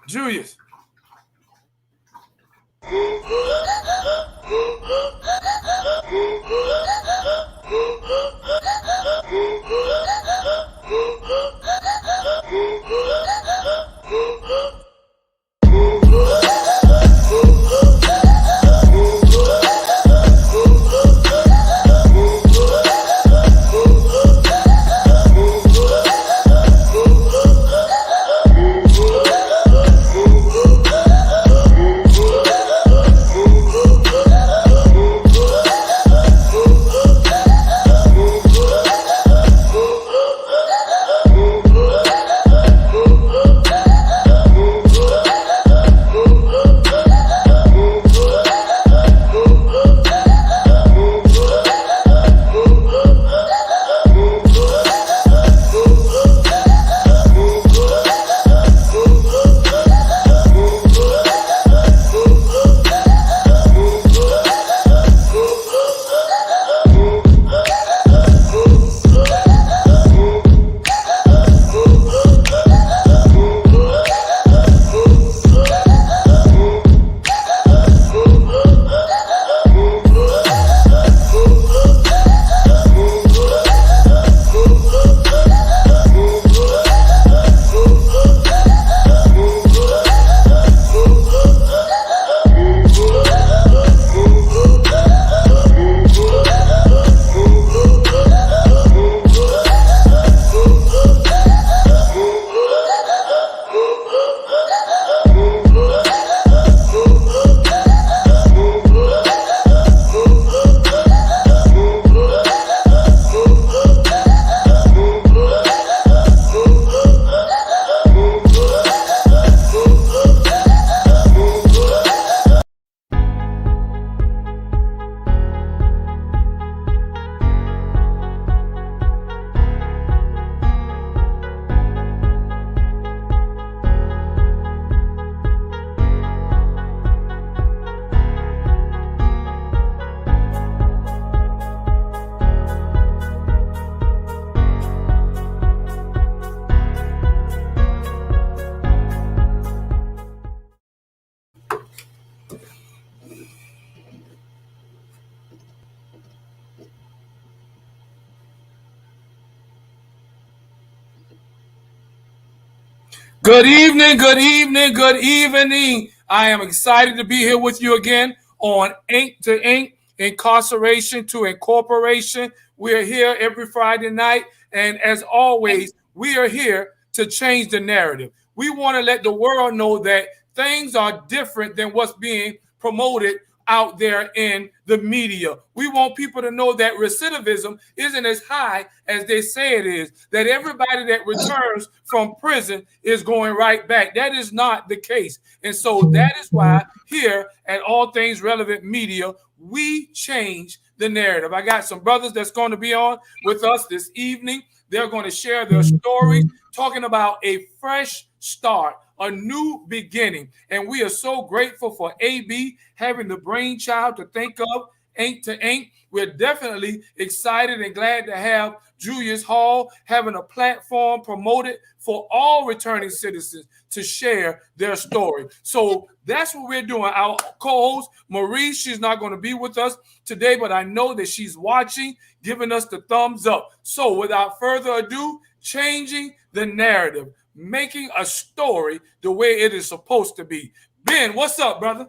Julius. Good evening, good evening, good evening. I am excited to be here with you again on Ink to Ink, Incarceration to Incorporation. We are here every Friday night, and as always, we are here to change the narrative. We want to let the world know that things are different than what's being promoted out there in the media. We want people to know that recidivism isn't as high as they say it is, that everybody that returns from prison is going right back. That is not the case. And so that is why here at All Things Relevant Media, we change the narrative. I got some brothers that's going to be on with us this evening. They're going to share their stories, talking about a fresh start, a new beginning. And we are so grateful for AB having the brainchild to think of Ink to Ink. We're definitely excited and glad to have Julius Hall having a platform promoted for all returning citizens to share their story. So that's what we're doing. Our co-host, Marie, she's not going to be with us today, but I know that she's watching, giving us the thumbs up. So without further ado, changing the narrative, making a story the way it is supposed to be. Ben, what's up, brother?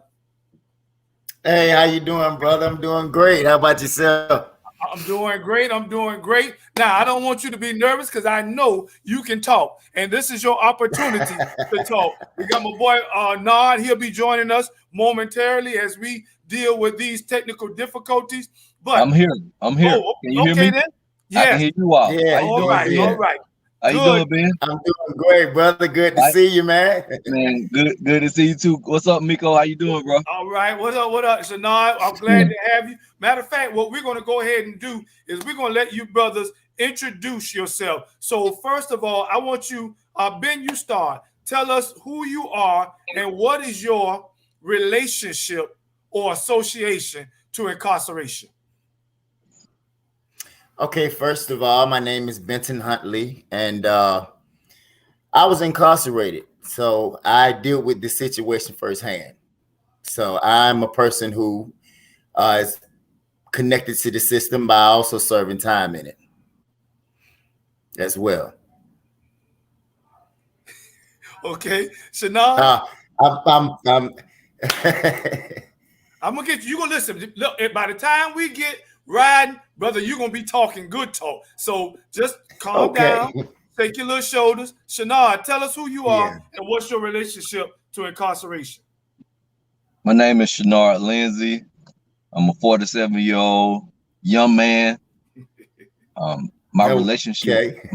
Hey, how you doing, brother? I'm doing great. How about yourself? I'm doing great. I'm doing great. Now, I don't want you to be nervous because I know you can talk, and this is your opportunity to talk. We got my boy Nod. He'll be joining us momentarily as we deal with these technical difficulties. But I'm here. I'm here. Oh, can you okay hear me? Then. Yes. I can hear you all. Yeah. All right. All right. How you doing, Ben? I'm doing great, brother. Good to see you, man. Man, good to see you too. What's up, Miko? How you doing, bro? All right. What up? What up? So now I'm glad to have you. Matter of fact, what we're going to go ahead and do is we're going to let you brothers introduce yourself. So first of all, I want you, Ben, you start. Tell us who you are and what is your relationship or association to incarceration. Okay, first of all, my name is Benton Huntley, and I was incarcerated So I deal with this situation firsthand. So I'm a person who is connected to the system by also serving time in it as well. Okay, Shanard, Uh, I'm I'm gonna get you. You gonna listen. Look, by the time we get riding, brother, you're gonna be talking good talk. So just calm okay. down, take your little shoulders. Shanard, tell us who you are Yeah. and what's your relationship to incarceration. My name is Shanard Linsey. I'm a 47-year-old young man. My relationship, Okay.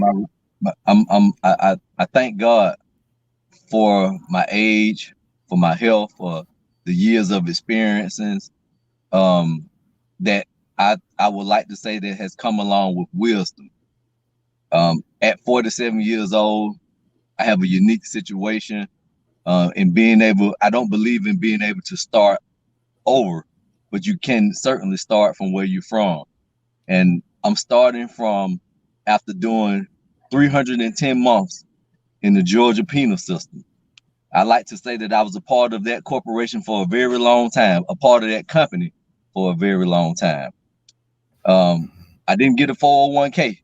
I thank God for my age, for my health, for the years of experiences that I would like to say that has come along with wisdom. At 47 years old, I have a unique situation in being able. I don't believe in being able to start over, but you can certainly start from where you're from. And I'm starting from after doing 310 months in the Georgia penal system. I like to say that I was a part of that corporation for a very long time, a part of that company for a very long time. I didn't get a 401k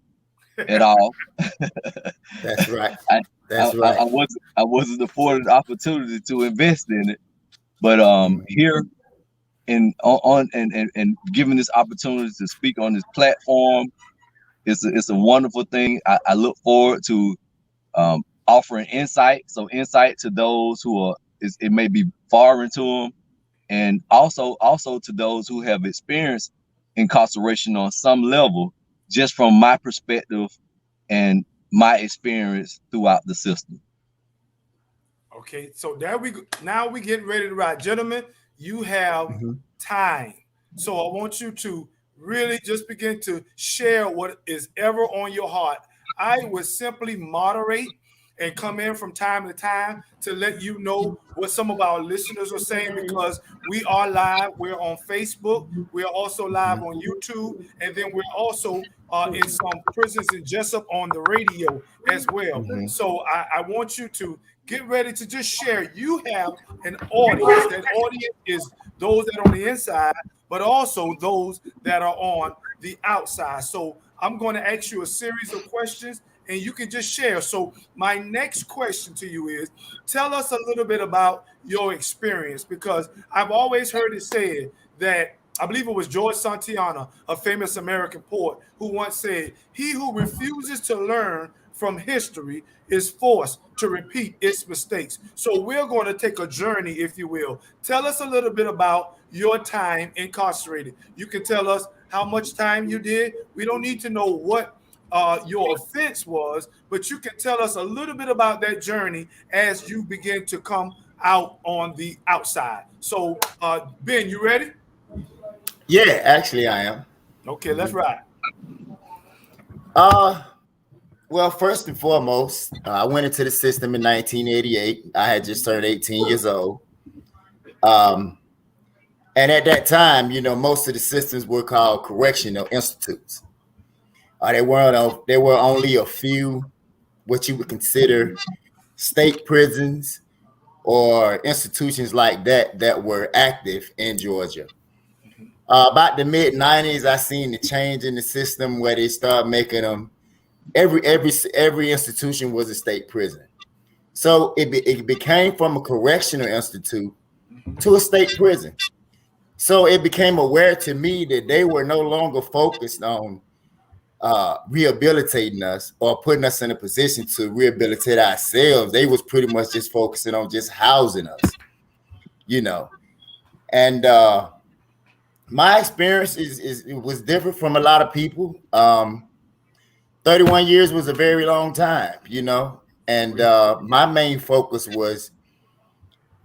at all. That's right. I, That's right. I wasn't afforded the opportunity to invest in it. But here and given this opportunity to speak on this platform, it's a wonderful thing. I look forward to offering insight. So insight to those who are it may be foreign to them, and also to those who have experienced incarceration on some level, just from my perspective and my experience throughout the system. Okay, so there we go. Now we getting ready to ride, gentlemen. You have Mhm. time, so I want you to really just begin to share what is ever on your heart. I would simply moderate and come in from time to time to let you know what some of our listeners are saying because we are live. We're on Facebook. We are also live on YouTube, and then we're also in some prisons in Jessup on the radio as well. Mhm. So I want you to get ready to just share. You have an audience. That audience is those that are on the inside, but also those that are on the outside. So I'm going to ask you a series of questions and you can just share. So my next question to you is tell us a little bit about your experience because I've always heard it said that I believe it was George Santayana, a famous American poet, who once said, "He who refuses to learn from history is forced to repeat its mistakes." So we're going to take a journey, if you will. Tell us a little bit about your time incarcerated. You can tell us how much time you did. We don't need to know what your offense was, but you can tell us a little bit about that journey as you begin to come out on the outside. So, Ben, you ready? Yeah, actually, I am. Okay, let's ride. Uh, well, first and foremost, I went into the system in 1988. I had just turned 18 years old. Um, and at that time, most of the systems were called correctional institutes. There were only a few what you would consider state prisons or institutions like that were active in Georgia. About the mid 90s, I seen the change in the system where they started making them every institution was a state prison. So it became from a correctional institute to a state prison. So it became aware to me that they were no longer focused on rehabilitating us or putting us in a position to rehabilitate ourselves. They was pretty much just focusing on just housing us, you know. And my experience it was different from a lot of people. 31 years was a very long time, and my main focus was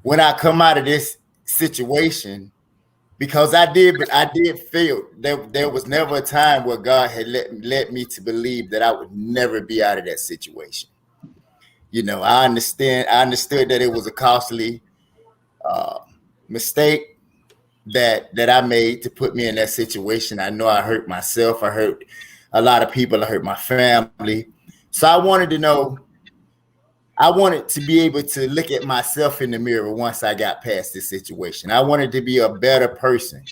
when I come out of this situation, because I did feel there was never a time where God had led me to believe that I would never be out of that situation. I understood that it was a costly uh, mistake that I made to put me in that situation. I know I hurt myself. I hurt a lot of people. I hurt my family. So I wanted to know I wanted to be able to look at myself in the mirror once I got past this situation. I wanted to be a better person.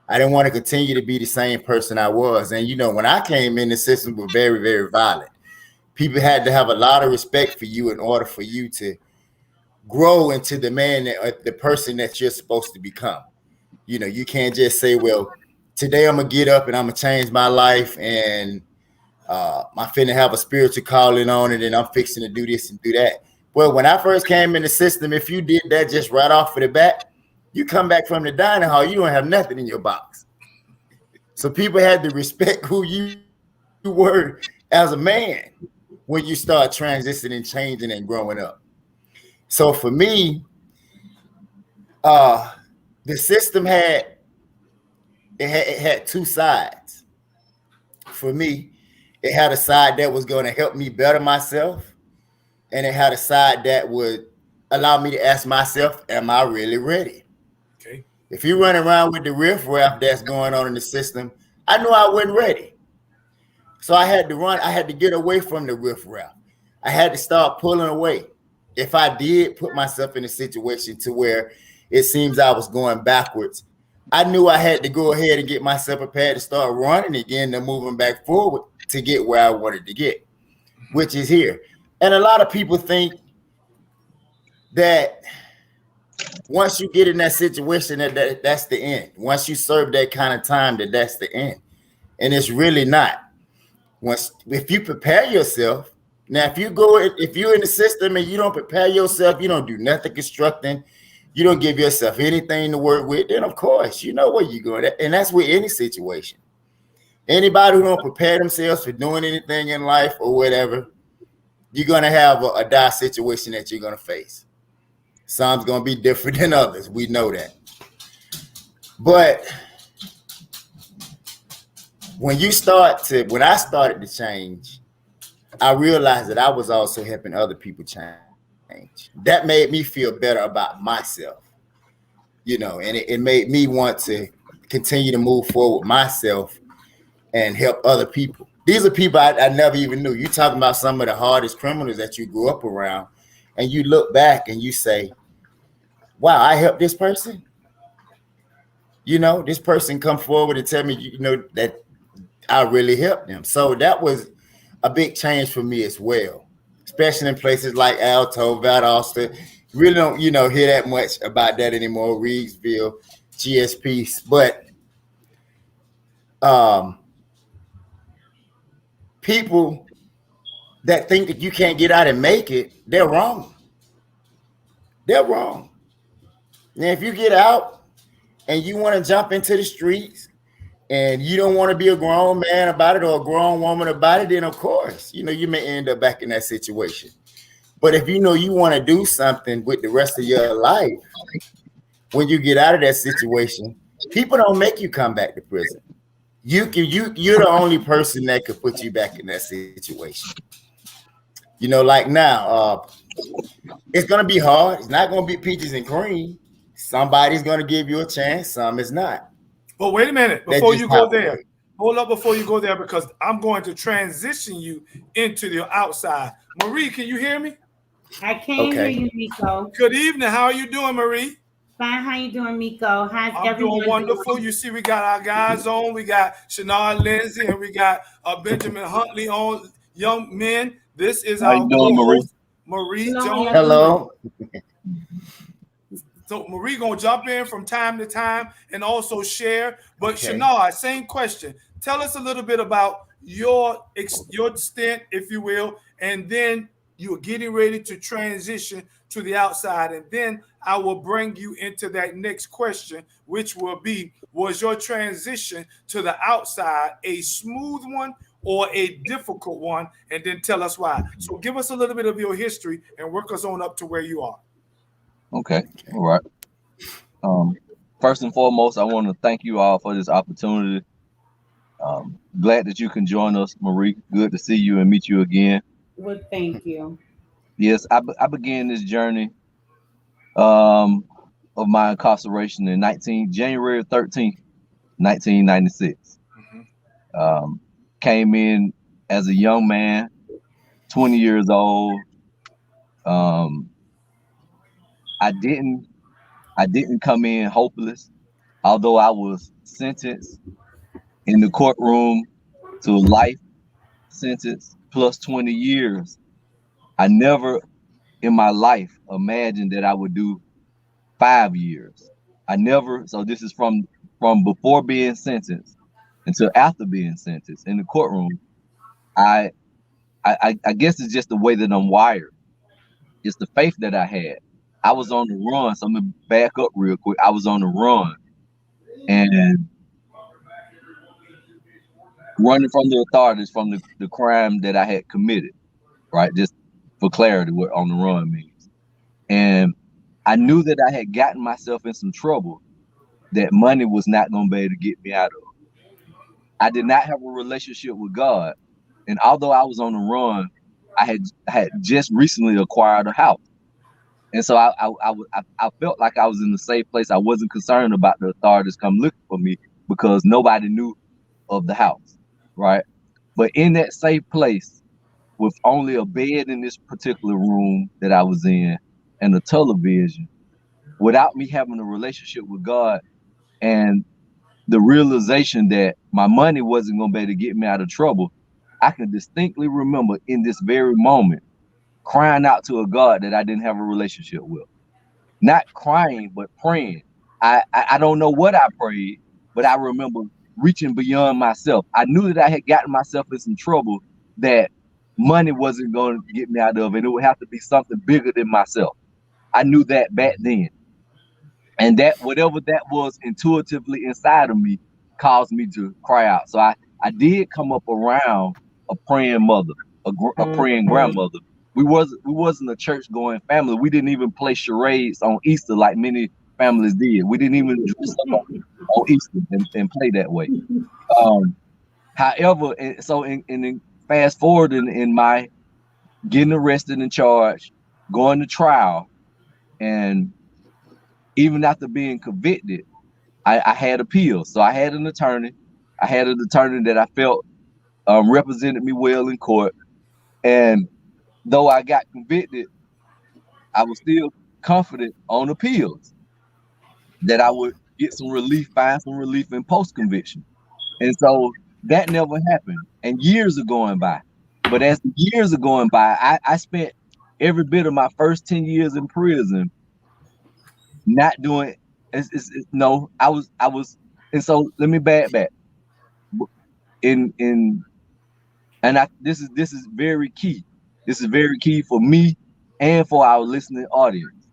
I didn't want to continue to be the same person I was. And, when I came in, the system was very, very violent. People had to have a lot of respect for you in order for you to grow into the man, the person that you're supposed to become. You can't just say, well, today I'm going to get up and I'm going to change my life and I'm finna have a spiritual calling on it and I'm fixing to do this and do that. Well, when I first came in the system, if you did that just right off of the bat, you come back from the dining hall, you don't have nothing in your box. So people had to respect who you were as a man when you start transitioning, changing, and growing up. So for me, the system had two sides. For me, it had a side that was going to help me better myself, and it had a side that would allow me to ask myself, am I really ready? Okay. If you're running around with the riffraff that's going on in the system, I knew I wasn't ready. So I had to run. I had to get away from the riffraff. I had to start pulling away. If I did put myself in a situation to where it seems I was going backwards, I knew I had to go ahead and get myself prepared to start running again and moving back forward to get where I wanted to get, which is here. And a lot of people think that once you get in that situation, that's the end. Once you serve that kind of time, that's the end. And it's really not. If you prepare yourself, now if you're in the system and you don't prepare yourself, you don't do nothing constructing, you don't give yourself anything to work with, then of course you know where you're going. And that's with any situation. Anybody who don't prepare themselves for doing anything in life or whatever, you're gonna have a dire situation that you're gonna face. Some's gonna be different than others. We know that. But when I started to change, I realized that I was also helping other people change. That made me feel better about myself, and it made me want to continue to move forward myself and help other people. These are people I never even knew. You're talking about some of the hardest criminals that you grew up around, and you look back and you say, wow, I helped this person. This person come forward and tell me, that I really helped them. So that was a big change for me as well, especially in places like Alto, Valdosta. Really don't, hear that much about that anymore. Reedsville, GSP. But people that think that you can't get out and make it, they're wrong. They're wrong. Now, if you get out and you want to jump into the streets and you don't want to be a grown man about it or a grown woman about it, then of course, you may end up back in that situation. But if you want to do something with the rest of your life, when you get out of that situation, people don't make you come back to prison. You're the only person that could put you back in that situation. Like now, it's gonna be hard. It's not gonna be peaches and cream. Somebody's gonna give you a chance, some is not. But wait a minute, before you go there, hold up before you go there, because I'm going to transition you into the outside. Marie, can you hear me? I can hear you, Miko. Good evening. How are you doing, Marie? Fine. How you doing, Miko? I'm doing wonderful. You see, we got our guys on. We got Shanard Linsey and we got Benjamin Huntley on. Young men. This is how you doing, Marie Jones. Hello. So Marie gonna jump in from time to time and also share. But Shanard, same question. Tell us a little bit about your stint, if you will, and then you're getting ready to transition to the outside. And then I will bring you into that next question, which will be, was your transition to the outside a smooth one or a difficult one? And then tell us why. So give us a little bit of your history and work us on up to where you are. Okay. All right. First and foremost, I want to thank you all for this opportunity. Glad that you can join us, Marie. Good to see you and meet you again. Well, thank you. Yes, I began this journey of my incarceration in January 13th, 1996. Came in as a young man, 20 years old, Um, I didn't come in hopeless, although I was sentenced in the courtroom to a life sentence plus 20 years. I never in my life imagined that I would do 5 years. I never, so this is from before being sentenced until after being sentenced in the courtroom. I guess it's just the way that I'm wired. It's the faith that I had. I was on the run. So I'm gonna back up real quick. I was on the run and running from the authorities from the crime that I had committed, right? Just for clarity, what on the run means. And I knew that I had gotten myself in some trouble that money was not going to be able to get me out of. I did not have a relationship with God. And although I was on the run, I had just recently acquired a house. And so I felt like I was in a safe place. I wasn't concerned about the authorities come looking for me because nobody knew of the house, right? But in that safe place, with only a bed in this particular room that I was in and a television, without me having a relationship with God and the realization that my money wasn't going to be able to get me out of trouble, I can distinctly remember in this very moment crying out to a God that I didn't have a relationship with. Not crying, but praying. I don't know what I prayed, but I remember reaching beyond myself. I knew that I had gotten myself in some trouble that money wasn't going to get me out of, and it would have to be something bigger than myself. I knew that back then. And that whatever that was intuitively inside of me caused me to cry out. So I did come up around a praying mother, a praying grandmother. We wasn't a church going family. We didn't even play charades on Easter like many families did. We didn't even dress up on Easter and play that way. However, so in fast forward in my getting arrested and charged, going to trial, and even after being convicted, I had appeals. So I had an attorney. I had an attorney that I felt represented me well in court. And though I got convicted, I was still confident on appeals that I would get some relief, find some relief in post-conviction. And so that never happened. And years are going by. But as the years are going by, I spent every bit of my first 10 years in prison not doing no, I was, and so let me back. This is very key. This is very key for me and for our listening audience.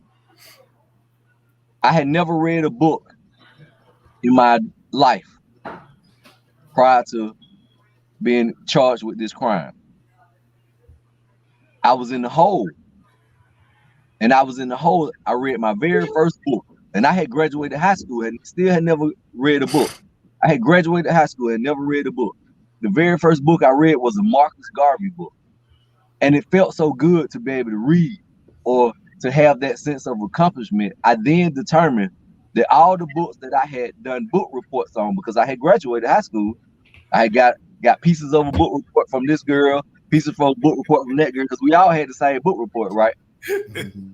I had never read a book in my life prior to being charged with this crime. I was in the hole. And I was in the hole. I read my very first book. And I had graduated high school and still had never read a book. I had graduated high school and never read a book. The very first book I read was a Marcus Garvey book. And it felt so good to be able to read or to have that sense of accomplishment. I then determined that all the books that I had done book reports on, because I had graduated high school, I had got pieces of a book report from this girl, pieces from a book report from that girl, because we all had the same book report, right?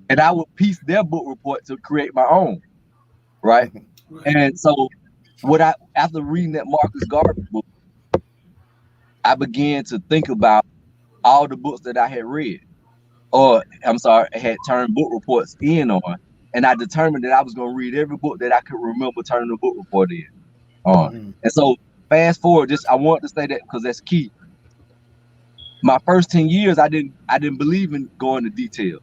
And I would piece their book report to create my own, right? And so after reading that Marcus Garvey book, I began to think about all the books that I had read, or I'm sorry, I had turned book reports in on, and I determined that I was going to read every book that I could remember turning a book report in on. And so fast forward, I want to say that because that's key. My first 10 years, I didn't believe in going to detail.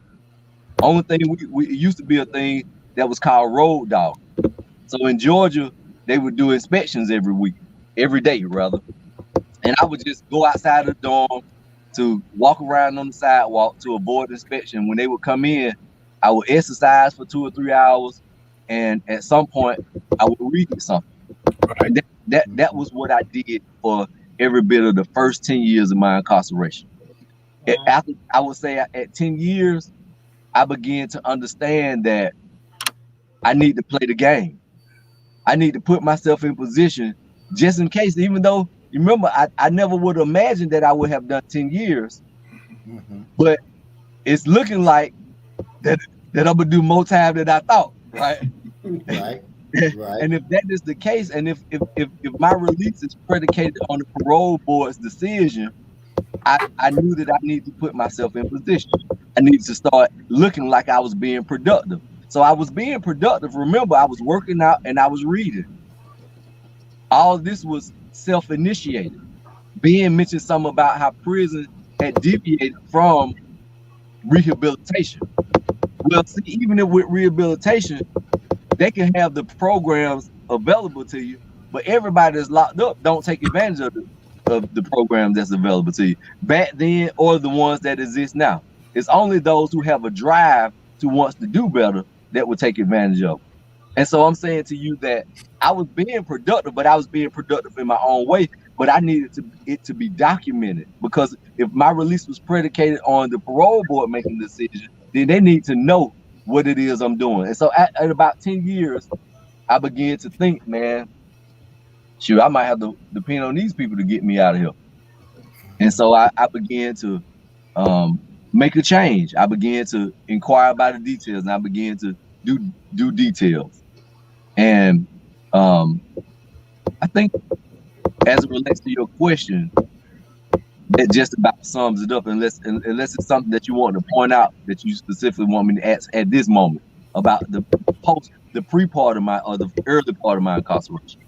Only thing it used to be a thing that was called road dog. So in Georgia, they would do inspections every day rather. And I would just go outside the dorm to walk around on the sidewalk to avoid inspection. When they would come in, I would exercise for 2 or 3 hours, and at some point, I would read something. And that was what I did for every bit of the first 10 years of my incarceration. After, I would say at 10 years, I began to understand that I need to play the game. I need to put myself in position just in case, even though, you remember, I never would have imagined that I would have done 10 years, but it's looking like that I'm gonna do more time than I thought, right? Right. Right. And if that is the case, and if my release is predicated on the parole board's decision, I knew that I needed to put myself in position. I needed to start looking like I was being productive. So I was being productive. Remember, I was working out and I was reading. All of this was self-initiated. Ben mentioned something about how prison had deviated from rehabilitation. Well, see, even with rehabilitation, they can have the programs available to you, but everybody that's locked up don't take advantage of the program that's available to you back then or the ones that exist now. It's only those who have a drive to wants to do better that would take advantage of it. And so I'm saying to you that I was being productive, but I was being productive in my own way. But I needed it to be documented, because if my release was predicated on the parole board making the decision, then they need to know what it is I'm doing. And so at about 10 years, I began to think, man, shoot, I might have to depend on these people to get me out of here. And so I began to make a change. I began to inquire about the details, and I began to do details. And I think as it relates to your question, that just about sums it up, unless it's something that you want to point out that you specifically want me to ask at this moment about the pre-part of my, or the early part of my incarceration.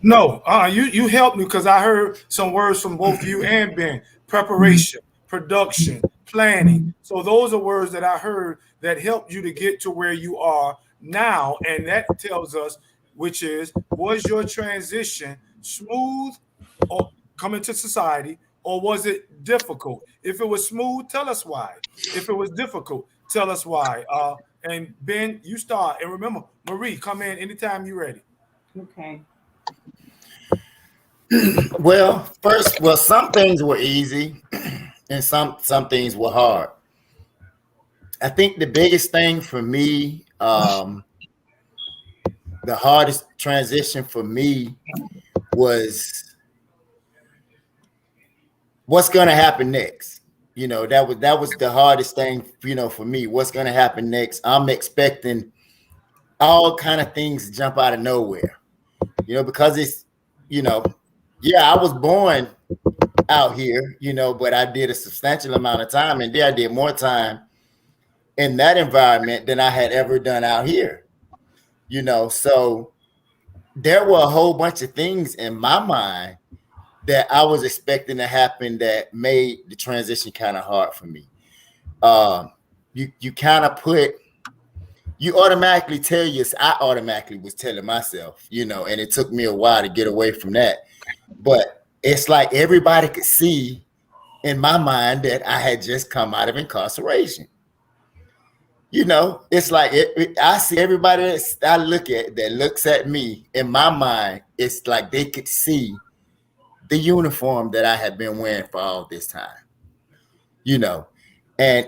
No, you helped me, because I heard some words from both you and Ben: preparation, production, planning. So those are words that I heard that helped you to get to where you are now, and that tells us, which is, was your transition smooth or coming to society, or was it difficult? If it was smooth, tell us why. If it was difficult, tell us why. And Ben, you start. And remember, Marie, come in anytime you're ready. Okay. Well, some things were easy and some things were hard. I think the biggest thing for me, the hardest transition for me was what's going to happen next. You know, that was the hardest thing, for me. What's going to happen next? I'm expecting all kind of things to jump out of nowhere, because it's, yeah, I was born out here, but I did a substantial amount of time, and then I did more time in that environment than I had ever done out here, so there were a whole bunch of things in my mind that I was expecting to happen that made the transition kind of hard for me. You kind of you automatically I automatically was telling myself, and it took me a while to get away from that. But it's like everybody could see in my mind that I had just come out of incarceration. It's like I see everybody that I look at that looks at me, in my mind, it's like they could see the uniform that I had been wearing for all this time. And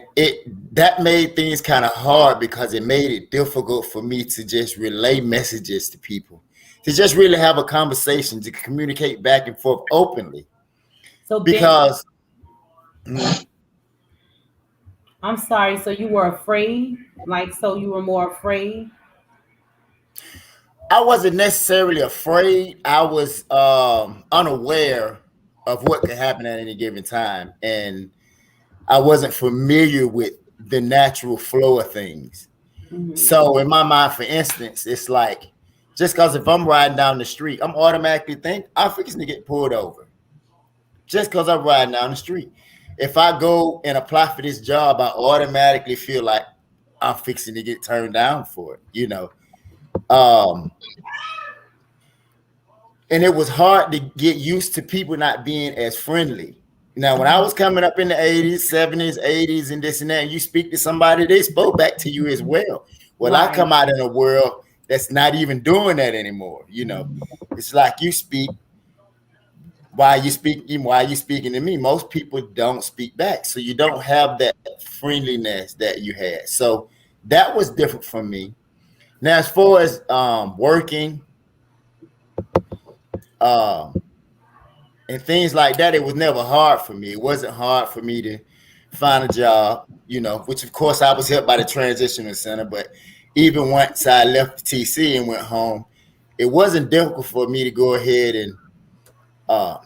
that made things kind of hard, because it made it difficult for me to just relay messages to people, to just really have a conversation, to communicate back and forth openly. So because I'm sorry, so you were afraid? So you were more afraid? I wasn't necessarily afraid. I was unaware of what could happen at any given time. And I wasn't familiar with the natural flow of things. Mm-hmm. So in my mind, for instance, it's like, just because if I'm riding down the street, I'm automatically I'm fixing to get pulled over. Just because I'm riding down the street. If I go and apply for this job, I automatically feel like I'm fixing to get turned down for it, and it was hard to get used to people not being as friendly. Now, when I was coming up in the 80s, 70s, 80s, and this and that, and you speak to somebody, they spoke back to you as well. Well, right. I come out in a world that's not even doing that anymore. It's like you speak. Why are you speaking to me? Most people don't speak back. So you don't have that friendliness that you had. So that was different for me. Now, as far as working and things like that, it was never hard for me. It wasn't hard for me to find a job, you know, which of course I was helped by the transitional center. But even once I left the TC and went home, it wasn't difficult for me to go ahead and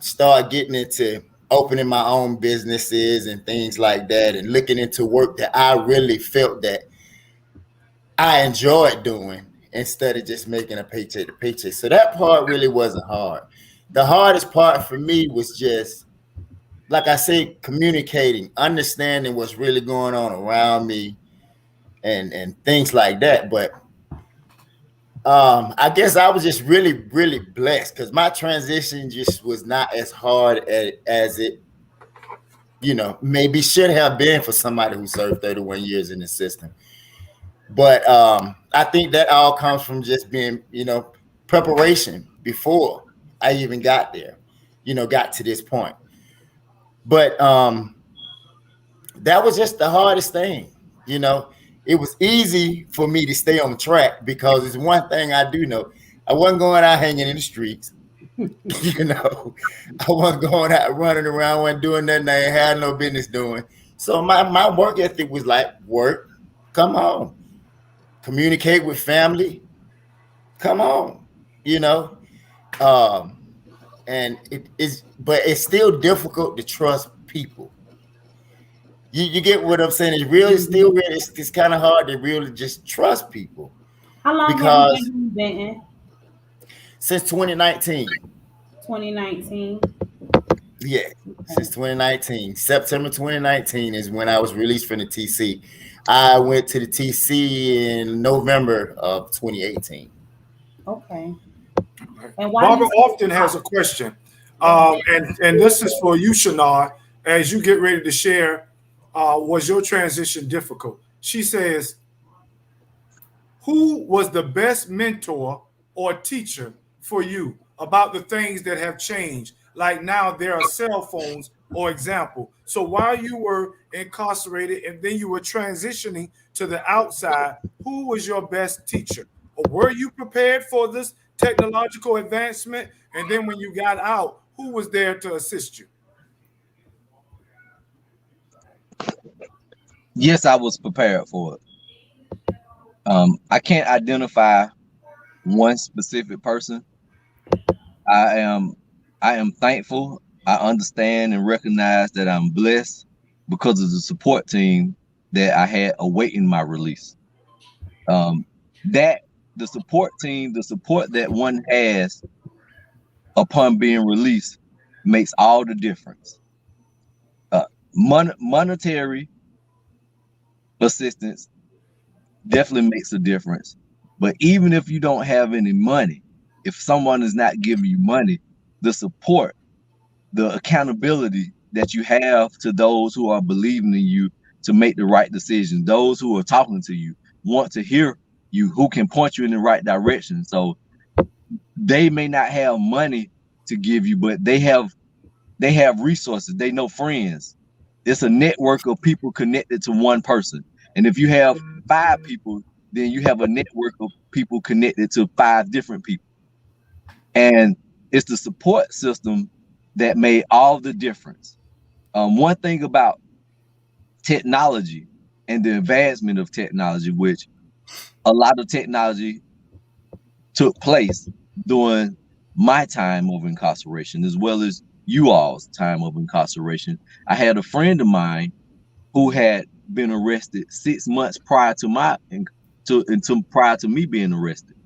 start getting into opening my own businesses and things like that, and looking into work that I really felt that I enjoyed doing instead of just making a paycheck to paycheck. So that part really wasn't hard. The hardest part for me was just, like I say, communicating, understanding what's really going on around me and things like that. But I guess I was just really, really blessed because my transition just was not as hard as it, you know, maybe should have been for somebody who served 31 years in the system. But I think that all comes from just being, you know, preparation before I even got there, you know, got to this point. But that was just the hardest thing, you know. It was easy for me to stay on track because it's one thing I do know. I wasn't going out hanging in the streets, you know. I wasn't going out running around, wasn't doing nothing I had no business doing. So my work ethic was like, work, come home, communicate with family, come on, you know. And it is, but it's still difficult to trust people. You get what I'm saying? It's really still really it's kind of hard to really just trust people How long because have you been in Benton? since 2019, 2019. yeah, since 2019, September 2019 is when I was released from the TC. I went to the TC in November of 2018. Okay. And why Barbara you often has a question, and this is for you, Shanard. As you get ready to share, was your transition difficult? She says, who was the best mentor or teacher for you about the things that have changed? Like now there are cell phones, or example. So while you were incarcerated and then you were transitioning to the outside, who was your best teacher? Or were you prepared for this technological advancement? And then when you got out, who was there to assist you? Yes, I was prepared for it. I can't identify one specific person. I am thankful. I understand and recognize that I'm blessed because of the support team that I had awaiting my release. That the support team, the support that one has upon being released makes all the difference. Monetary assistance definitely makes a difference. But even if you don't have any money, if someone is not giving you money, the support, the accountability that you have to those who are believing in you to make the right decision, those who are talking to you, want to hear you, who can point you in the right direction. So they may not have money to give you, but they have resources. They know friends. It's a network of people connected to one person. And if you have 5 people, then you have a network of people connected to 5 different people. And it's the support system that made all the difference. One thing about technology and the advancement of technology, which a lot of technology took place during my time of incarceration, as well as you all's time of incarceration. I had a friend of mine who had been arrested 6 months prior to me being arrested,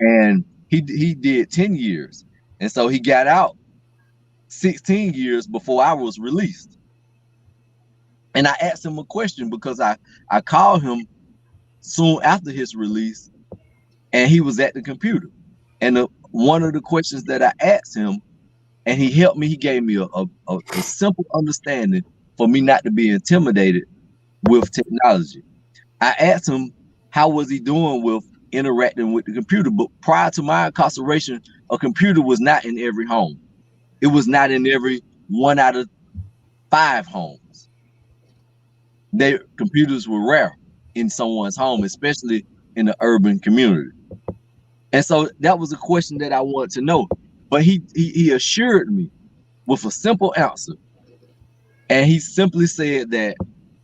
and he did 10 years, and so he got out 16 years before I was released. And I asked him a question because I called him soon after his release, and he was at the computer. And one of the questions that I asked him, and he helped me, he gave me a simple understanding for me not to be intimidated with technology. I asked him how was he doing with interacting with the computer. But prior to my incarceration, a computer was not in every home. It was not in every 1 out of 5 homes. Computers were rare in someone's home, especially in the urban community. And so that was a question that I wanted to know. But he assured me with a simple answer And he simply said that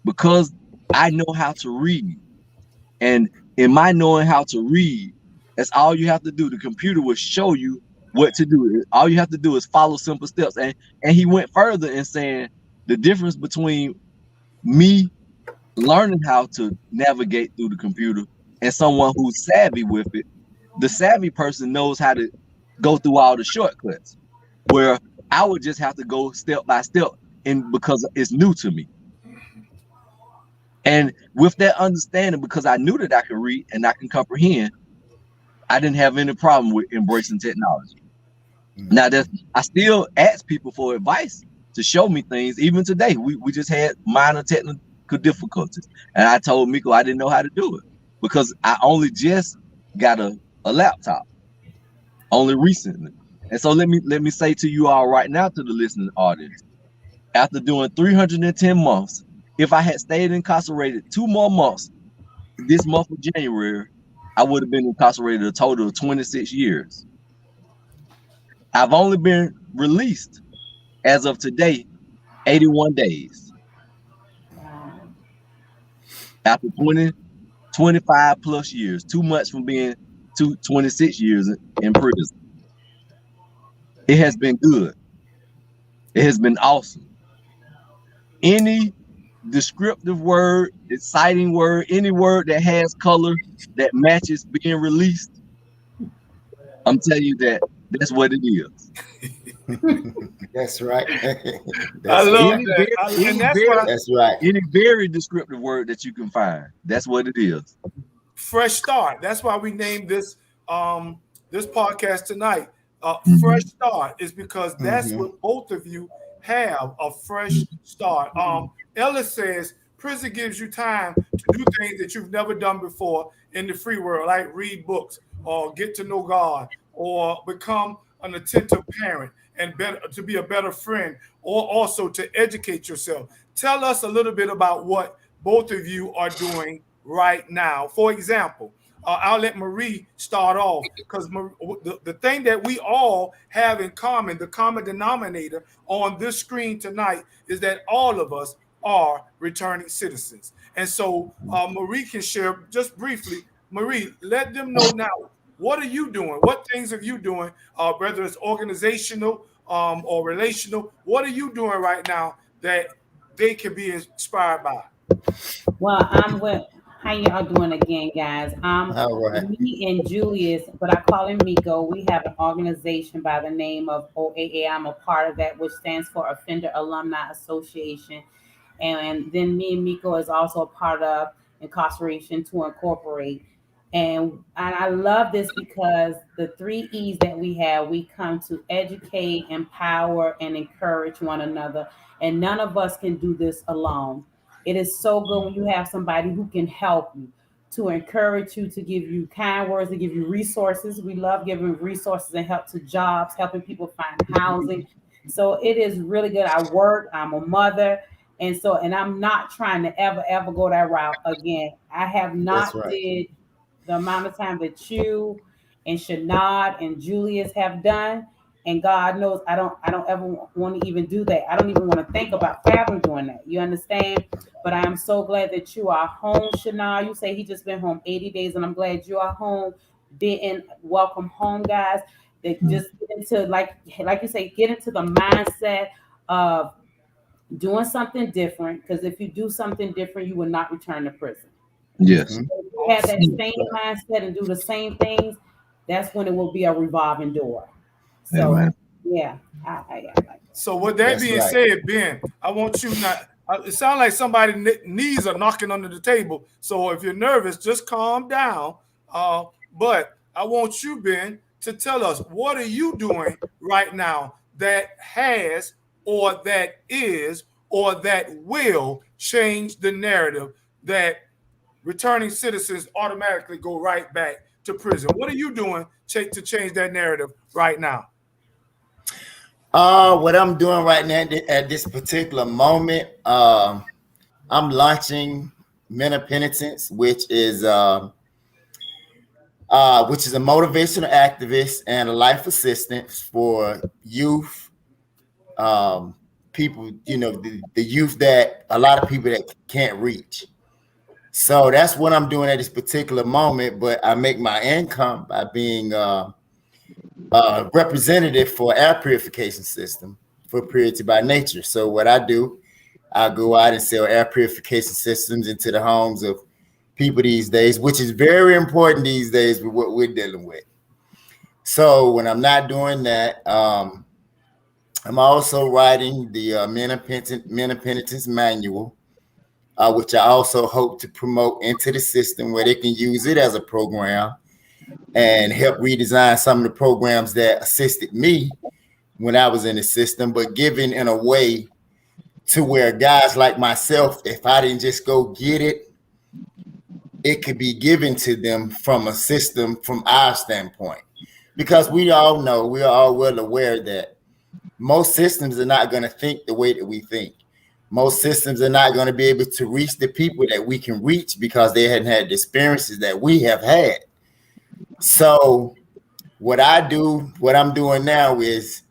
because I know how to read, and in my knowing how to read, that's all you have to do. The computer will show you what to do. All you have to do is follow simple steps. And he went further in saying the difference between me learning how to navigate through the computer and someone who's savvy with it. The savvy person knows how to go through all the shortcuts, where I would just have to go step by step, and because it's new to me. And with that understanding, because I knew that I could read and I can comprehend, I didn't have any problem with embracing technology. Now that I still ask people for advice to show me things. Even today, we just had minor technical difficulties, and I told Miko I didn't know how to do it because I only just got a laptop only recently. And so let me say to you all right now, to the listening audience, after doing 310 months, if I had stayed incarcerated 2 more months, this month of January, I would have been incarcerated a total of 26 years. I've only been released as of today, 81 days. After 25 plus years, too much from being 26 years in prison. It has been good. It has been awesome. Any descriptive word, exciting word, any word that has color that matches being released, I'm telling you that's what it is. That's right. I love that. That's right. Any very descriptive word that you can find, that's what it is. Fresh start. That's why we named this this podcast tonight. Fresh start is because that's what both of you have, a fresh start. Ellis says prison gives you time to do things that you've never done before in the free world, like read books or get to know God or become an attentive parent and to be a better friend, or also to educate yourself. Tell us a little bit about what both of you are doing right now. For example, I'll let Marie start off, because the thing that we all have in common, the common denominator on this screen tonight, is that all of us are returning citizens. And so Marie can share just briefly. Marie, let them know now, what are you doing? What things are you doing, whether it's organizational or relational? What are you doing right now that they can be inspired by? Well, I'm with. How y'all doing again, guys? All right. Me and Julius, but I call him Miko. We have an organization by the name of OAA. I'm a part of that, which stands for Offender Alumni Association. And then me and Miko is also a part of Incarceration to Incorporate. And I love this because the 3 E's that we have, we come to educate, empower, and encourage one another. And none of us can do this alone. It is so good when you have somebody who can help you, to encourage you, to give you kind words, to give you resources. We love giving resources and help to jobs, helping people find housing. So it is really good. I work, I'm a mother. And I'm not trying to ever go that route again. I have not did the amount of time that you and Shanard and Julius have done. And God knows I don't ever want to even do that. I don't even want to think about fathom doing that. You understand? But I am so glad that you are home, Shanard. You say he just been home 80 days, and I'm glad you are home. Being welcome home, guys. That just get into like you say, get into the mindset of doing something different. Because if you do something different, you will not return to prison. Yes. If you have that same mindset and do the same things, that's when it will be a revolving door. So, Amen. yeah. I like that. So with that being said, Ben, I want you not. It sounds like somebody's knees are knocking under the table. So if you're nervous, just calm down. But I want you, Ben, to tell us, what are you doing right now that has, or that is, or that will change the narrative that returning citizens automatically go right back to prison? What are you doing to change that narrative right now? What I'm doing right now at this particular moment, I'm launching Men of Penitence, which is a motivational activist and a life assistance for youth, people, the youth that a lot of people that can't reach. So that's what I'm doing at this particular moment. But I make my income by being representative for air purification system for Purity by Nature. So what I do, I go out and sell air purification systems into the homes of people these days, which is very important these days with what we're dealing with. So when I'm not doing that, I'm also writing the Men of Penitence Manual, which I also hope to promote into the system where they can use it as a program and help redesign some of the programs that assisted me when I was in the system, but given in a way to where guys like myself, if I didn't just go get it, it could be given to them from a system from our standpoint. Because we all know, we are all well aware that most systems are not going to think the way that we think. Most systems are not going to be able to reach the people that we can reach because they hadn't had the experiences that we have had. So what I'm doing now is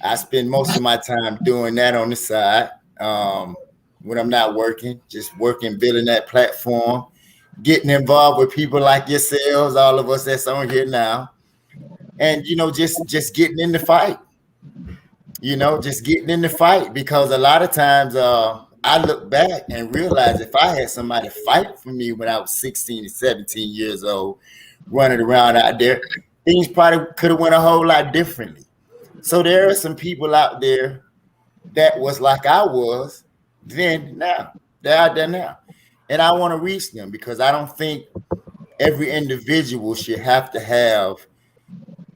I spend most of my time doing that on the side. When I'm not working, just working, building that platform, getting involved with people like yourselves, all of us that's on here now. And, just getting in the fight, just getting in the fight, because a lot of times I look back and realize if I had somebody fight for me when I was 16 and 17 years old, running around out there, things probably could have went a whole lot differently. So there are some people out there that was like I was then, now. They're out there now. And I want to reach them because I don't think every individual should have to have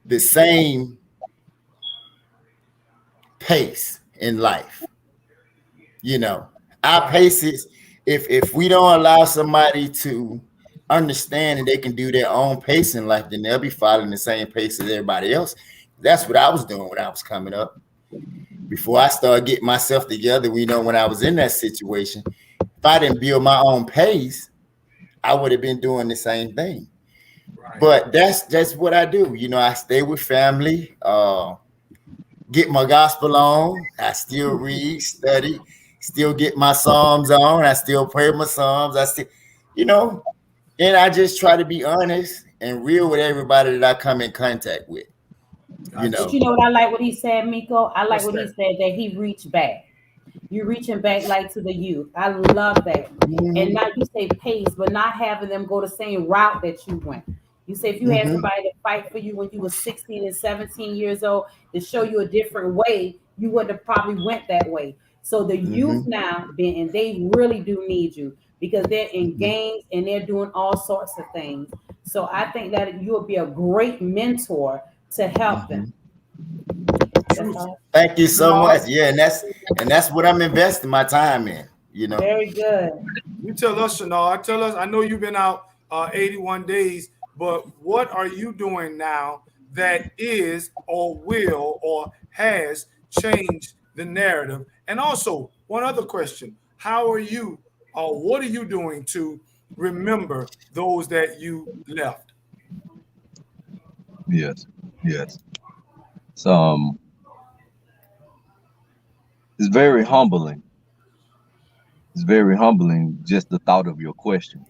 the same pace in life. Our pace is, if we don't allow somebody to understand and they can do their own pace in life, then they'll be following the same pace as everybody else. That's what I was doing when I was coming up. Before I started getting myself together, when I was in that situation, if I didn't build my own pace, I would have been doing the same thing. Right. But that's what I do. I stay with family, get my gospel on. I still read, study, still get my Psalms on. I still pray my Psalms. I still, and I just try to be honest and real with everybody that I come in contact with. But what I like what he said, Miko? I like what he said, that he reached back. You're reaching back like to the youth. I love that. Mm-hmm. And now you say pace, but not having them go the same route that you went. You say if you had somebody to fight for you when you were 16 and 17 years old to show you a different way, you wouldn't have probably went that way. So the youth now, Ben, and they really do need you because they're in gangs and they're doing all sorts of things. So I think that you will be a great mentor to help them. Thank you so much. Yeah, and that's what I'm investing my time in. Very good. You tell us, Shanard. Tell us. I know you've been out 81 days, but what are you doing now that is or will or has changed the narrative? And also, one other question: how are you, or what are you doing to remember those that you left? Yes. So it's very humbling. It's very humbling just the thought of your question,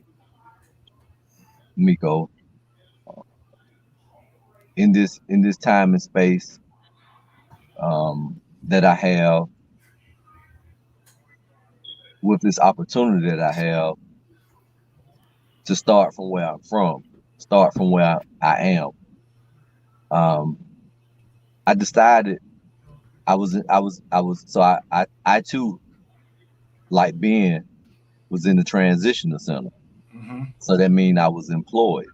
Miko. In this time and space that I have, with this opportunity that I have to start from where I'm from, start from where I am. I decided I too, like Ben, was in the transitional center. Mm-hmm. So that means I was employed.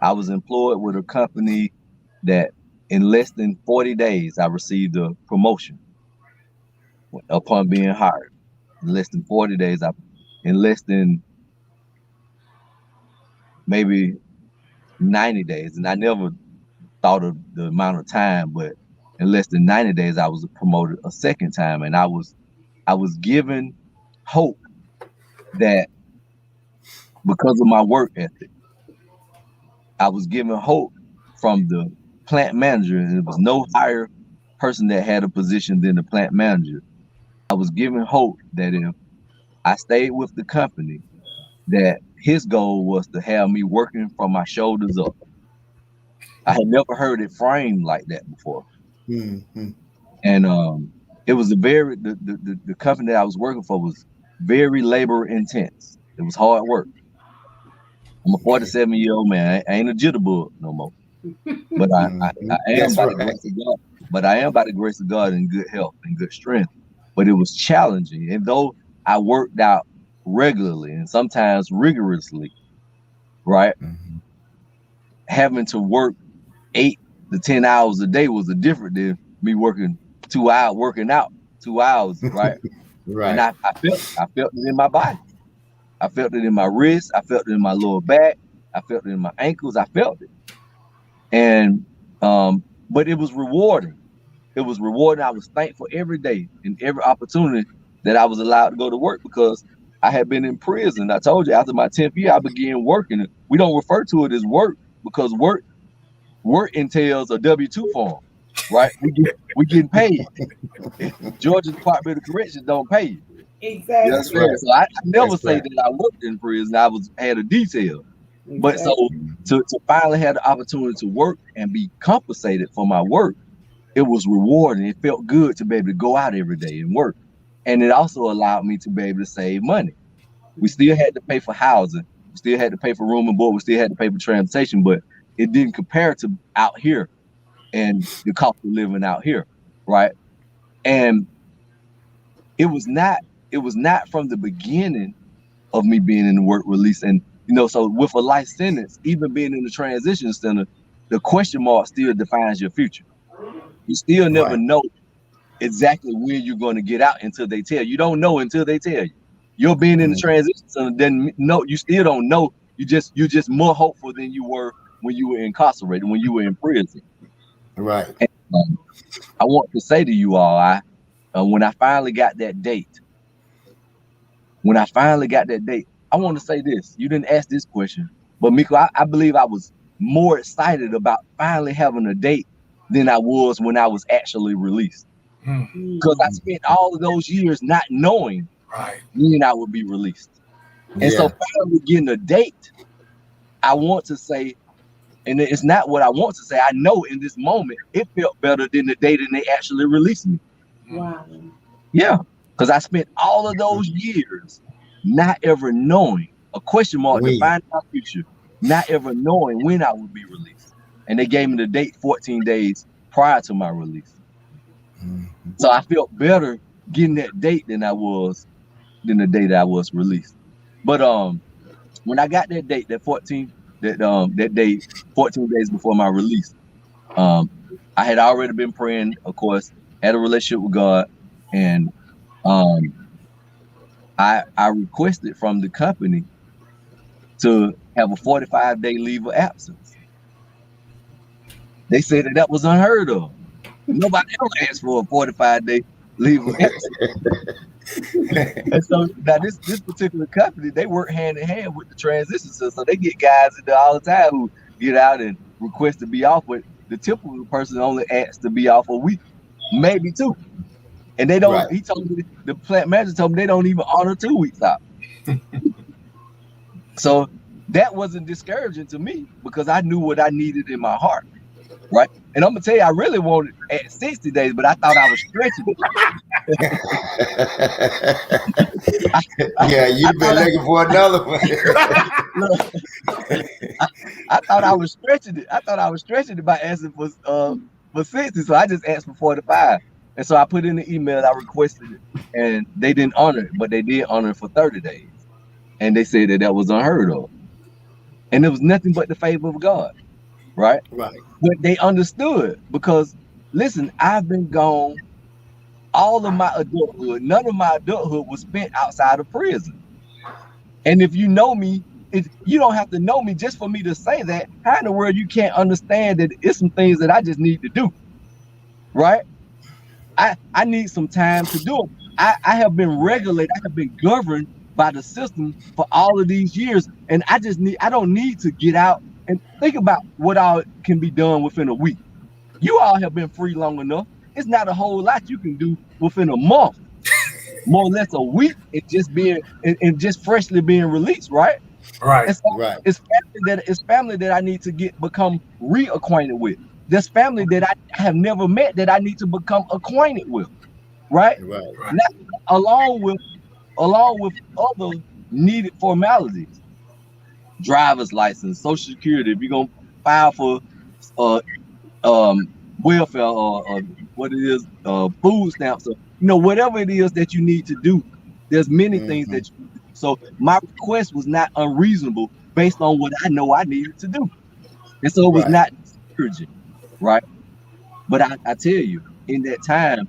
I was employed with a company that in less than 40 days, I received a promotion upon being hired. In less than 40 days, in less than maybe 90 days, and I never thought of the amount of time, but in less than 90 days, I was promoted a second time, and I was given hope that because of my work ethic, I was given hope from the plant manager, and there was no higher person that had a position than the plant manager, I was given hope that if I stayed with the company, that his goal was to have me working from my shoulders up. I had never heard it framed like that before. Mm-hmm. And it was the company that I was working for was very labor intense. It was hard work. I'm a 47-year-old man. I ain't a jitterbug no more. But I am by the grace of God. But I am by the grace of God in good health and good strength. But it was challenging. And though I worked out regularly and sometimes rigorously, right? Mm-hmm. Having to work 8 to 10 hours a day was a different than me working 2 hours, working out 2 hours, right? Right. And I felt it in my body. I felt it in my wrist. I felt it in my lower back. I felt it in my ankles. I felt it. And but it was rewarding. It was rewarding. I was thankful every day and every opportunity that I was allowed to go to work, because I had been in prison. I told you, after my 10th year, I began working. We don't refer to it as work, because work entails a W-2 form, right? We getting paid. Georgia Department of Corrections don't pay you. Exactly. That's right. So I never say that I worked in prison. I had a detail. Exactly. But so to finally have the opportunity to work and be compensated for my work, it was rewarding. It felt good to be able to go out every day and work. And it also allowed me to be able to save money. We still had to pay for housing. We still had to pay for room and board. We still had to pay for transportation, but it didn't compare to out here and the cost of living out here, right? And it was not from the beginning of me being in the work release. And so with a life sentence, even being in the transition center, the question mark still defines your future. You still never know exactly when you're going to get out until they tell you. You don't know until they tell you. You're being in the transition center, then no, you still don't know. You're just more hopeful than you were when you were incarcerated, when you were in prison. Right. And, I want to say to you all, when I finally got that date, I want to say this. You didn't ask this question, but Miko, I believe I was more excited about finally having a date than I was when I was actually released. Because I spent all of those years not knowing when I would be released. And so finally getting a date, I want to say, and it's not what I want to say, I know in this moment, it felt better than the day that they actually released me. Wow. Yeah, because I spent all of those years not ever knowing, a question mark defining my future, not ever knowing when I would be released. And they gave me the date 14 days prior to my release. So I felt better getting that date than the day that I was released. But when I got that date, that day, 14 days before my release, I had already been praying, of course, had a relationship with God, and I requested from the company to have a 45-day leave of absence. They said that was unheard of. Nobody ever asked for a 45-day leave of absence. And so now this particular company, they work hand in hand with the transition system. So they get guys in there all the time who get out and request to be off, but the typical person only asks to be off a week, maybe 2. And they don't, he told me, the plant manager told me they don't even honor 2 weeks out. So that wasn't discouraging to me, because I knew what I needed in my heart, right? And I'm gonna tell you, I really wanted at 60 days, but I thought I was stretching it. Yeah, you've been looking for another one. I thought I was stretching it. I thought I was stretching it by asking for 60, so I just asked for 45. And so I put in the email, I requested it, and they didn't honor it, but they did honor it for 30 days. And they said that was unheard of. And it was nothing but the favor of God, right? Right. But they understood, because, listen, I've been gone all of my adulthood. None of my adulthood was spent outside of prison. And if you know me, you don't have to know me just for me to say that. How in the world you can't understand that it's some things that I just need to do, right? I need some time to do them. I have been regulated. I have been governed by the system for all of these years. And I don't need to get out and think about what all can be done within a week. You all have been free long enough. It's not a whole lot you can do within a month. more or less a week and just being and just freshly being released, right? Right. And so it's family that I need to become reacquainted with. There's family that I have never met that I need to become acquainted with, right? Right. Not, along with other needed formalities, driver's license, social security. If you're gonna file for welfare or what it is, food stamps, or whatever it is that you need to do. There's many things that you do. So my request was not unreasonable based on what I know I needed to do. And so it was not discouraging, right? But I tell you, in that time,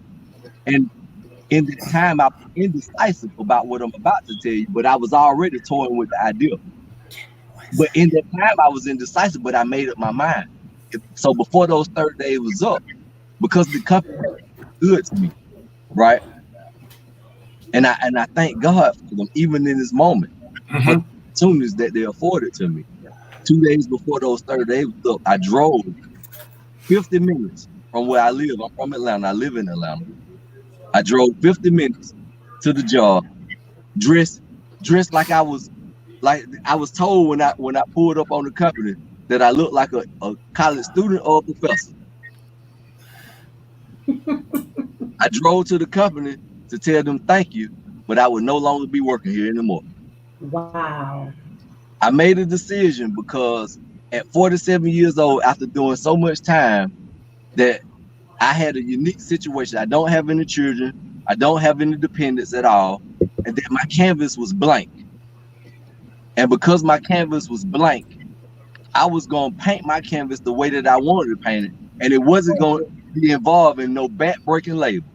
I was indecisive about what I'm about to tell you, but I was already toying with the idea. But in that time, I was indecisive, but I made up my mind. So before those 30 days was up, because the company was good to me, right? And I thank God for them, even in this moment, for the opportunities that they afforded to me. 2 days before those 30 days was up, I drove 50 minutes from where I live. I'm from Atlanta. I live in Atlanta. I drove 50 minutes to the job, dressed like I was told when I pulled up on the company that I looked like a college student or a professor. I drove to the company to tell them thank you, but I would no longer be working here anymore. Wow. I made a decision because at 47 years old, after doing so much time, that I had a unique situation. I don't have any children. I don't have any dependents at all. And that my canvas was blank. And because my canvas was blank, I was going to paint my canvas the way that I wanted to paint it. And it wasn't going to be involved in no back-breaking labor.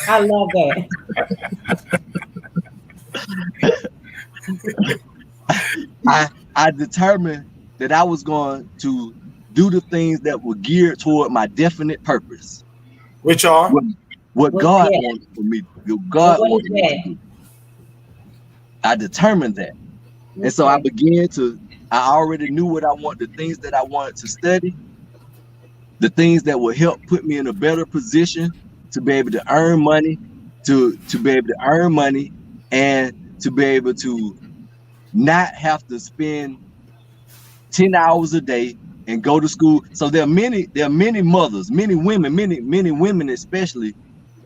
I love that. I determined that I was going to do the things that were geared toward my definite purpose. Which are? What God wanted for me. God wanted me to do. I determined that. And so I already knew what I want, the things that I wanted to study, the things that would help put me in a better position to be able to earn money, to be able to earn money, and to be able to not have to spend 10 hours a day and go to school. So there are many mothers, many women especially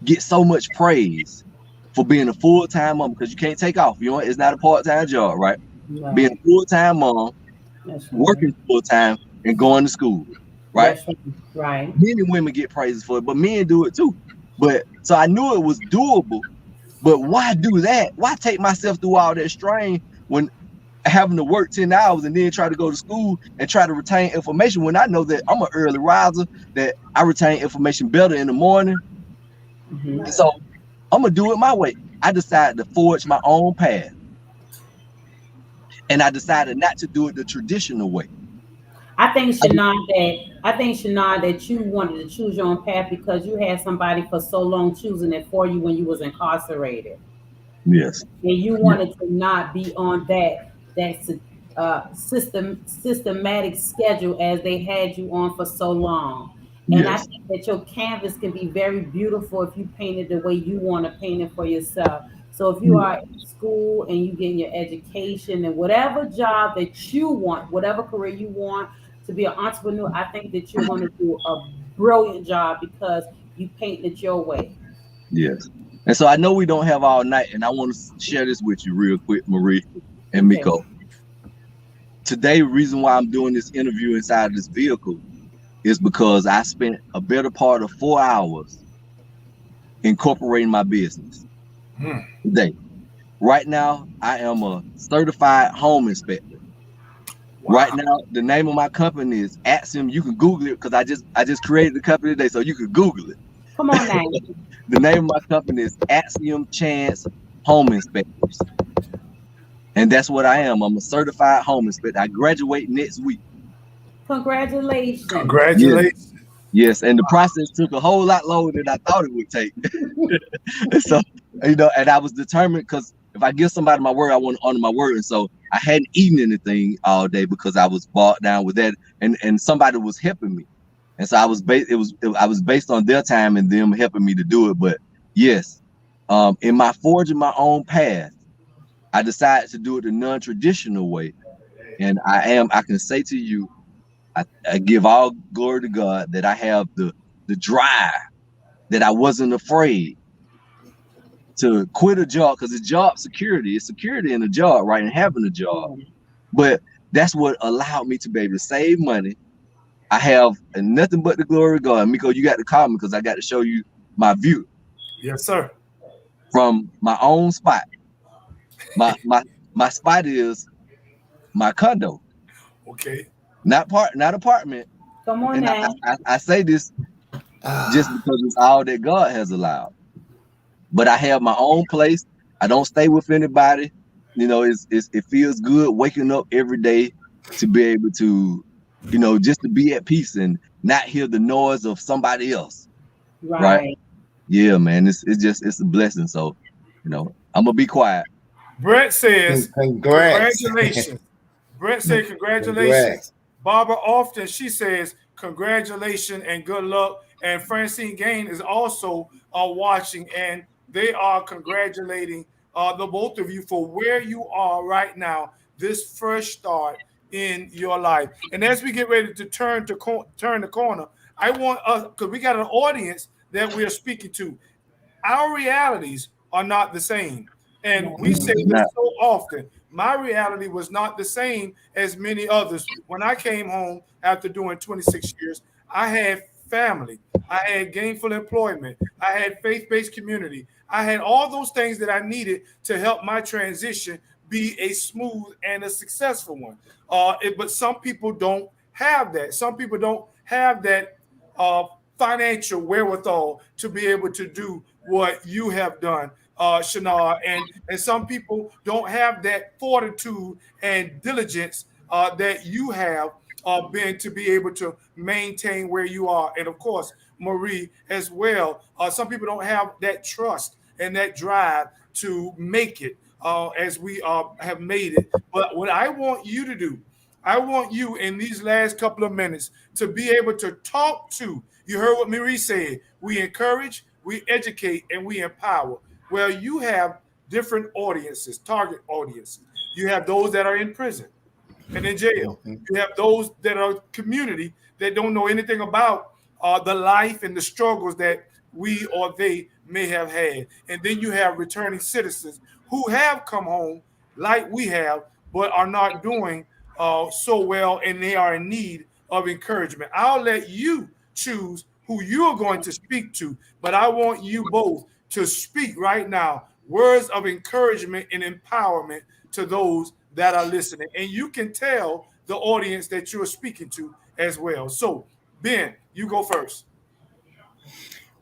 get so much praise for being a full-time mom because you can't take off. It's not a part-time job, right? Being a full-time mom, working full-time, and going to school, right? Right. Many women get praises for it, but men do it too. But so I knew it was doable, but why do that? Why take myself through all that strain when having to work 10 hours and then try to go to school and try to retain information when I know that I'm an early riser, that I retain information better in the morning. And so I'm gonna do it my way. I decided to forge my own path. And I decided not to do it the traditional way. I think, Shanard, that you wanted to choose your own path because you had somebody for so long choosing it for you when you was incarcerated. Yes. And you wanted to not be on that systematic schedule as they had you on for so long. And I think that your canvas can be very beautiful if you paint it the way you want to paint it for yourself. So if you are in school and you get your education and whatever job that you want, whatever career you want to be an entrepreneur, I think that you're going to do a brilliant job because you paint it your way. Yes. And so I know we don't have all night, and I want to share this with you real quick, Marie and Miko. Today, the reason why I'm doing this interview inside this vehicle is because I spent a better part of 4 hours incorporating my business today. Right now, I am a certified home inspector. Wow. Right now, the name of my company is Axiom. You can Google it because I just created the company today, so you can Google it. Come on now. The name of my company is Axiom Chance Home Inspectors. And that's what I am. I'm a certified home inspector. I graduate next week. Congratulations. Congratulations. Yes, and the process took a whole lot longer than I thought it would take. So, and I was determined because if I give somebody my word, I want to honor my word. And so I hadn't eaten anything all day because I was bogged down with that, and somebody was helping me. And so I was based on their time and them helping me to do it. But yes, In my forging my own path, I decided to do it the non-traditional way. And I can say to you, I give all glory to God that I have the drive, that I wasn't afraid to quit a job, because the job security is security in a job, right? And having a job. But that's what allowed me to be able to save money. I have nothing but the glory of God. Miko, you got to call me because I got to show you my view. Yes, sir. From my own spot. My spot is my condo. Okay. Not apartment. Come on And now. I say this just because it's all that God has allowed. But I have my own place. I don't stay with anybody. You know, it feels good waking up every day to be able to, you know, just to be at peace and not hear the noise of somebody else. Right? Yeah, man. It's a blessing. So, you know, I'm gonna be quiet. Brett says, Congrats. congratulations. Brett said, congratulations. Congrats. Barbara often, she says, congratulations and good luck. And Francine Gain is also watching, and they are congratulating the both of you for where you are right now, this first start in your life. And as we get ready to turn the corner, I want us, because we got an audience that we are speaking to. Our realities are not the same. And we say this so often. My reality was not the same as many others. When I came home after doing 26 years, I had family. I had gainful employment. I had faith-based community. I had all those things that I needed to help my transition be a smooth and a successful one. But some people don't have that. Some people don't have that financial wherewithal to be able to do what you have done, Shanard, and some people don't have that fortitude and diligence that you have been to be able to maintain where you are. And of course, Marie as well. Some people don't have that trust and that drive to make it as we have made it. But what I want you to do, I want you in these last couple of minutes to be able to talk to, you heard what Marie said, we encourage, we educate, and we empower. Well, you have different audiences, target audiences. You have those that are in prison and in jail. You have those that are community that don't know anything about the life and the struggles that we or they may have had. And then you have returning citizens who have come home like we have, but are not doing so well, and they are in need of encouragement. I'll let you choose who you are going to speak to, but I want you both to speak right now words of encouragement and empowerment to those that are listening. And you can tell the audience that you're speaking to as well. So, Ben, you go first.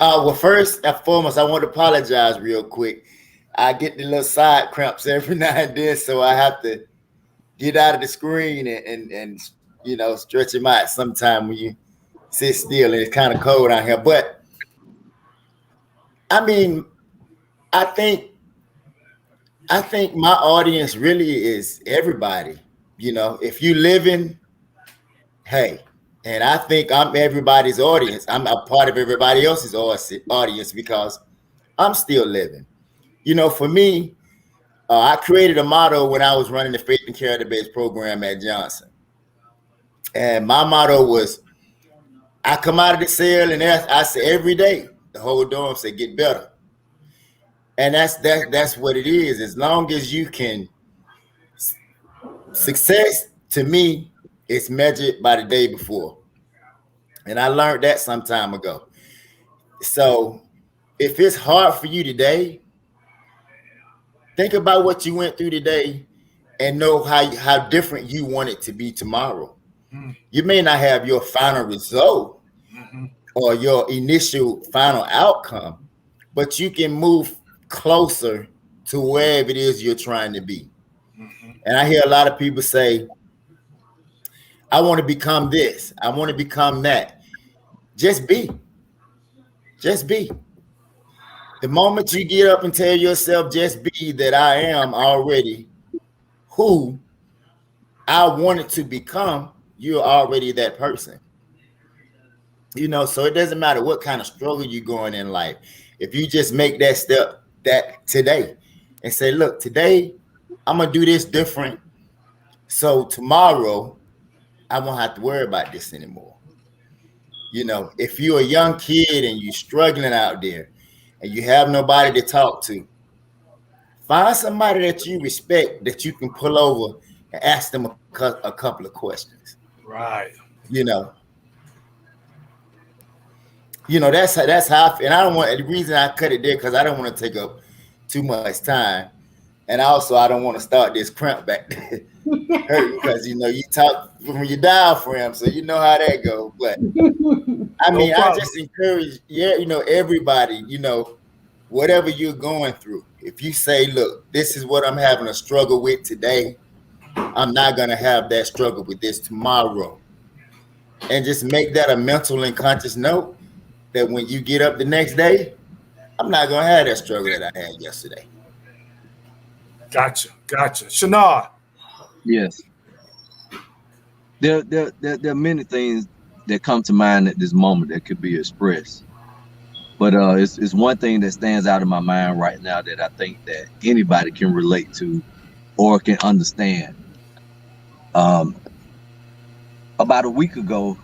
Well, first and foremost, I want to apologize real quick. I get the little side cramps every now and then, so I have to get out of the screen and you know, stretch them out sometime when you sit still and it's kind of cold out here. But I mean, I think my audience really is everybody. You know, if you living, hey, and I think I'm everybody's audience. I'm a part of everybody else's audience because I'm still living. You know, for me, I created a motto when I was running the Faith and Character-Based program at Johnson. And my motto was, I come out of the cell and I say every day, the whole dorm say, get better. And that's what it is. As long as you can, success to me is measured by the day before. And I learned that some time ago. So if it's hard for you today, think about what you went through today and know how different you want it to be tomorrow. You may not have your final result or your initial final outcome, but you can move closer to wherever it is you're trying to be. And I hear a lot of people say, I want to become this. I want to become that. Just be. Just be. The moment you get up and tell yourself, just be, that I am already who I wanted to become, you're already that person. You know, so it doesn't matter what kind of struggle you're going in life. If you just make that step that today and say, look, today I'm gonna do this different. So tomorrow I won't have to worry about this anymore. You know, if you're a young kid and you're struggling out there and you have nobody to talk to, find somebody that you respect that you can pull over and ask them a couple of questions. Right. You know, that's how I feel. And I don't want the reason I cut it there because I don't want to take up too much time, and also I don't want to start this cramp back hurt because you talk from your diaphragm, so you know how that goes. But I mean, I just encourage, everybody, whatever you're going through. If you say, look, this is what I'm having a struggle with today, I'm not gonna have that struggle with this tomorrow, and just make that a mental and conscious note that when you get up the next day, I'm not gonna have that struggle that I had yesterday. Gotcha. Shanard. Yes. There are many things that come to mind at this moment that could be expressed. But it's one thing that stands out in my mind right now that I think that anybody can relate to or can understand. About a week ago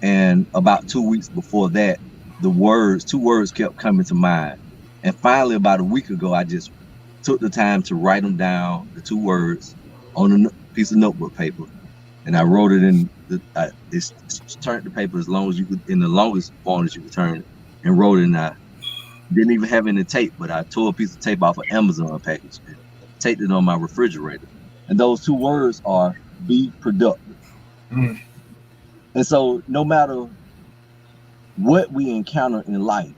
and about 2 weeks before that, two words kept coming to mind. And finally, about a week ago, I just took the time to write them down, the 2 words, on a piece of notebook paper. And I wrote it in turned the paper as long as you could, in the longest form that you could turn it, and wrote it. And I didn't even have any tape, but I tore a piece of tape off an Amazon package and taped it on my refrigerator. And those 2 words are be productive. Mm. And so no matter what we encounter in life,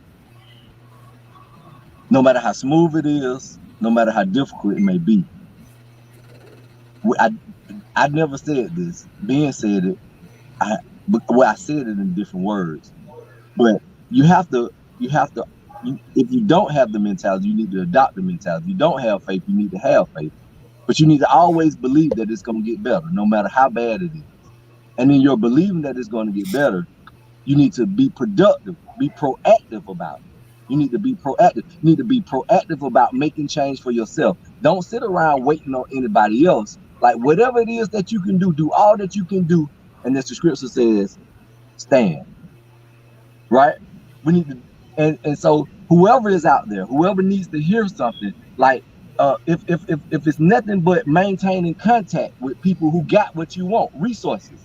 no matter how smooth it is, no matter how difficult it may be, I never said this. Ben said it. I said it in different words. But you have to, if you don't have the mentality, you need to adopt the mentality. If you don't have faith, you need to have faith. But you need to always believe that it's going to get better, no matter how bad it is. And in your believing that it's going to get better, you need to be productive, be proactive about it. You need to be proactive. You need to be proactive about making change for yourself. Don't sit around waiting on anybody else. Like whatever it is that you can do all that you can do. And as the scripture says, stand. Right? We need to, and so whoever is out there, whoever needs to hear something, like if it's nothing but maintaining contact with people who got what you want, resources.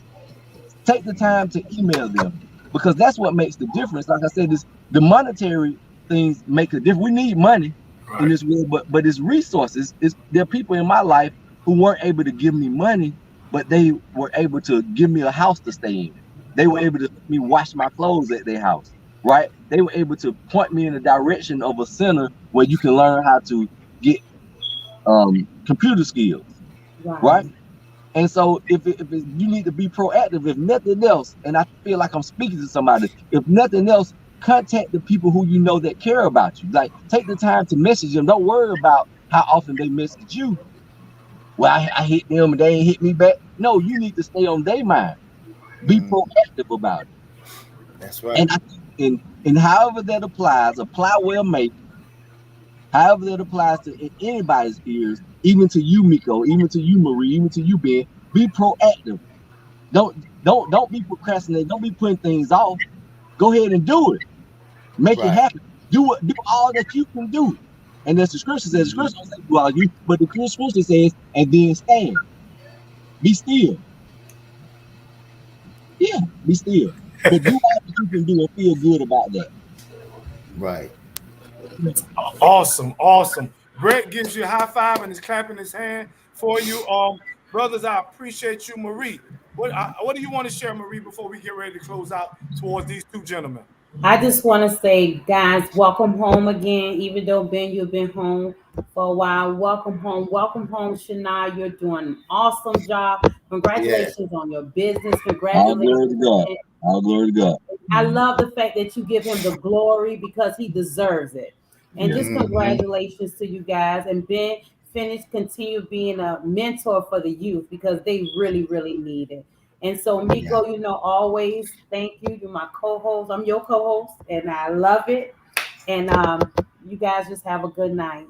Take the time to email them, because that's what makes the difference. Like I said, the monetary things make a difference. We need money in this world, but it's resources. There are people in my life who weren't able to give me money, but they were able to give me a house to stay in. They were able to let me wash my clothes at their house, right? They were able to point me in the direction of a center where you can learn how to get computer skills, right? And so if you need to be proactive, if nothing else, and I feel like I'm speaking to somebody, if nothing else, contact the people who you know that care about you. Like, take the time to message them. Don't worry about how often they message you. Well, I hit them and they ain't hit me back. No, you need to stay on their mind. Be proactive about it. That's right. And I think and however that applies, apply well make. However that applies to anybody's ears, even to you, Miko, even to you, Marie, even to you, Ben. Be proactive. Don't be procrastinating. Don't be putting things off. Go ahead and do it. Make it happen. Do all that you can do. And as the scripture says, the scripture doesn't say do all you, but the scripture says, and then stand. Be still. Yeah, be still. But do all that you can do and feel good about that. Right. Awesome. Brett gives you a high five and is clapping his hand for you. Brothers, I appreciate you. Marie, what do you want to share, Marie, before we get ready to close out towards these 2 gentlemen? I just want to say, guys, welcome home again. Even though, Ben, you've been home for a while, welcome home. Welcome home, Shania. You're doing an awesome job. Congratulations on your business. Congratulations. All glory to God. I love the fact that you give him the glory because he deserves it. And just congratulations to you guys. And Ben, continue being a mentor for the youth because they really, really need it. And so, Miko, always thank you. You're my co-host. I'm your co-host, and I love it. And you guys just have a good night.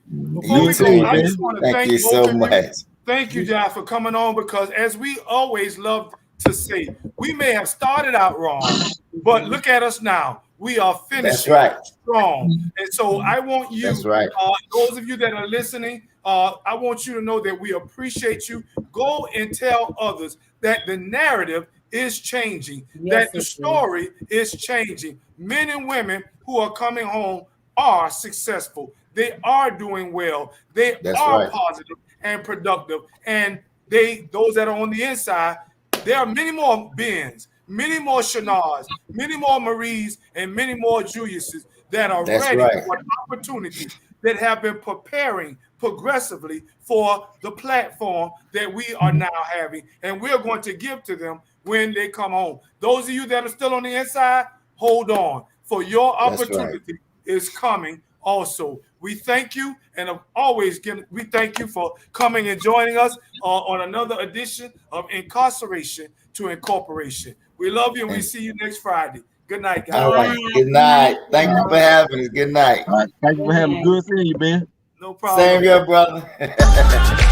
Before we too, go, I man. just want to Thank thank you both so of you. much. Thank you, Josh, for coming on, because as we always love to say, we may have started out wrong, but look at us now. We are That's finishing right. strong. And so I want you, That's right. those of you that are listening, I want you to know that we appreciate you. Go and tell others that the narrative is changing, Yes, that the it is. story is changing. Men and women who are coming home are successful. They are doing well. They That's are right. positive and productive. And those that are on the inside, there are many more Bens, many more Shanards, many more Maries, and many more Juliuses that are That's ready right. for an opportunity, that have been preparing progressively for the platform that we are now having, and we're going to give to them when they come home. Those of you that are still on the inside, hold on, for your That's right. opportunity is coming also. We thank you, and we thank you for coming and joining us on another edition of Incarceration to Incorporation. We love you, and we And- see you next Friday. Good night, guys. All right. Good night. Thank you for having us. Good night. All right. Thank you for having good seeing you, Ben. No problem. Same here, brother.